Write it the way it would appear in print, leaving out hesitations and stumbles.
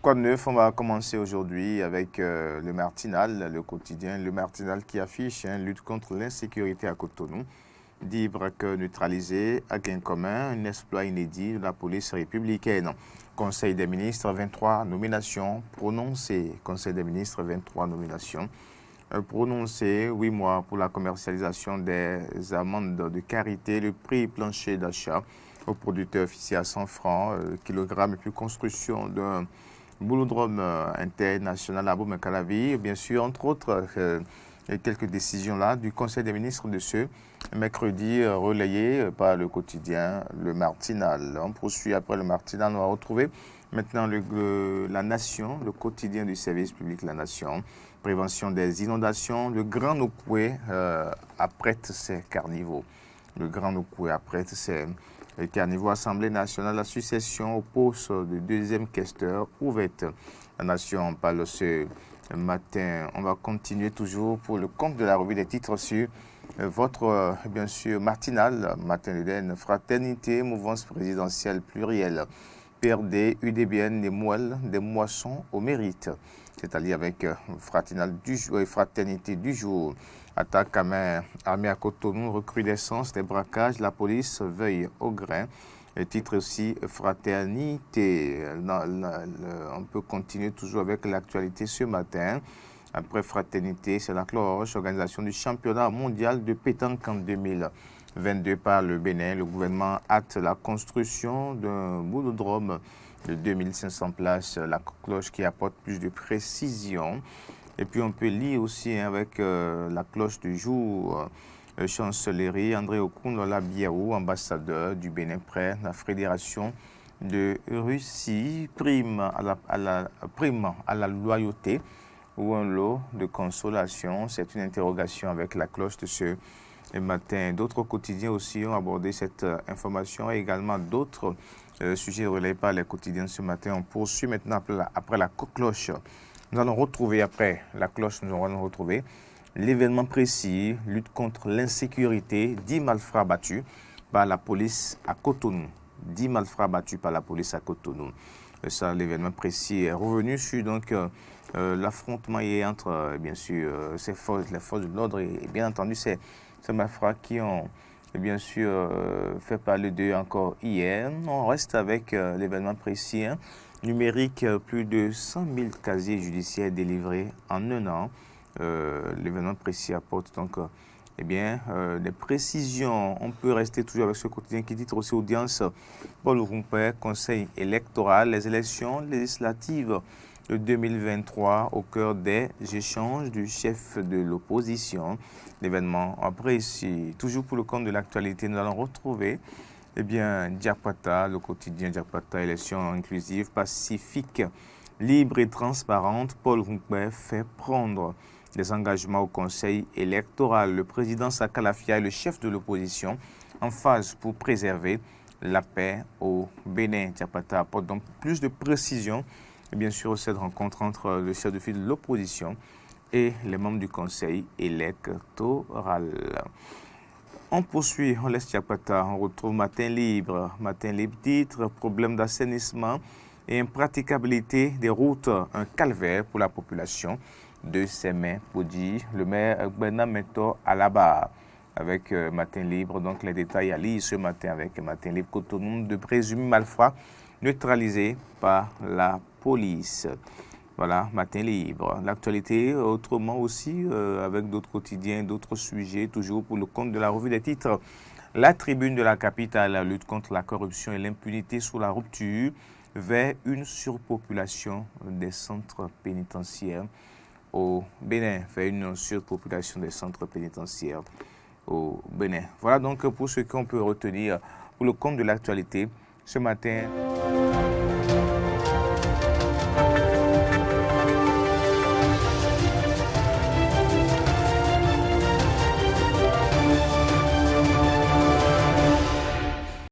Quoi de neuf? On va commencer aujourd'hui avec le Martinal, le quotidien. Le Martinal qui affiche lutte contre l'insécurité à Cotonou. 10 braqueurs neutralisés à gain commun, un exploit inédit de la police républicaine. Conseil des ministres, 23 nominations prononcées. Conseil des ministres, 23 nominations prononcées. 8 mois pour la commercialisation des amendes de karité. Le prix plancher d'achat au producteur officiel à 100 francs, kilogramme, et puis construction d'un boulodrome international à Boumekalavi. Bien sûr, entre autres, quelques décisions là du Conseil des ministres de ce mercredi, relayées par le quotidien Le Martinal. On poursuit après Le Martinal, on va retrouver maintenant La Nation, le quotidien du service public La Nation. Prévention des inondations, le Grand Nokoué apprête ses carnivaux. Le Grand Nokoué apprête ses carnivaux. Assemblée nationale, la succession au poste de deuxième questeur ouverte. La Nation parle ce matin. On va continuer toujours pour le compte de la revue des titres sur votre, bien sûr, Martinal, Matin d'Éden, Fraternité, mouvance présidentielle plurielle, PRD, UDBN, des moissons au mérite, c'est-à-dire avec Fraternité du jour. Attaque à main armée à Cotonou, recrudescence des braquages, la police veille au grain. Le titre aussi, Fraternité. On peut continuer toujours avec l'actualité ce matin. Après Fraternité, c'est la cloche, organisation du championnat mondial de pétanque en 2022 par le Bénin. Le gouvernement hâte la construction d'un boulodrome de 2500 places. La cloche qui apporte plus de précision. Et puis on peut lire aussi avec la cloche du jour, chancellerie, André Okounlola Biaou, ambassadeur du Bénin près la Fédération de Russie, prime à la loyauté ou un lot de consolation. C'est une interrogation avec la cloche de ce matin. D'autres quotidiens aussi ont abordé cette information et également d'autres sujets relayés par les quotidiens ce matin. On poursuit maintenant après la cloche. Nous allons retrouver, après la cloche, nous allons retrouver l'événement précis, lutte contre l'insécurité, 10 malfrats battus par la police à Cotonou. 10 malfrats battus par la police à Cotonou. Ça, l'événement précis est revenu sur donc l'affrontement entre, bien sûr, les forces de l'ordre et bien entendu ces malfrats qui ont, bien sûr, fait parler d'eux encore hier. On reste avec l'événement précis, numérique, plus de 100 000 casiers judiciaires délivrés en un an. L'événement précis apporte donc des précisions. On peut rester toujours avec ce quotidien qui titre aussi audience Paul Rumpé, conseil électoral, les élections législatives de 2023 au cœur des échanges du chef de l'opposition. L'événement précis, toujours pour le compte de l'actualité, nous allons retrouver Diapata, le quotidien Diapata, élection inclusive, pacifique, libre et transparente. Paul Rumpé fait prendre des engagements au conseil électoral. Le président Sakalafia est le chef de l'opposition en phase pour préserver la paix au Bénin. Diapata apporte donc plus de précision. Et bien sûr, cette rencontre entre le chef de file de l'opposition et les membres du conseil électoral. On poursuit, on laisse Diapata, on retrouve Matin Libre. Matin Libre titre, problème d'assainissement et impraticabilité des routes, un calvaire pour la population de Sémé-Podi. Le maire Bernard Mentor à la barre avec Matin Libre. Donc les détails à lire ce matin avec Matin Libre. Cotonou de présumés malfrats neutralisés par la police. Voilà, Matin Libre. L'actualité, autrement aussi, avec d'autres quotidiens, d'autres sujets, toujours pour le compte de la revue des titres. La tribune de la capitale, la lutte contre la corruption et l'impunité sous la rupture vers une surpopulation des centres pénitentiaires au Bénin. Vers une surpopulation des centres pénitentiaires au Bénin. Voilà donc pour ce qu'on peut retenir pour le compte de l'actualité ce matin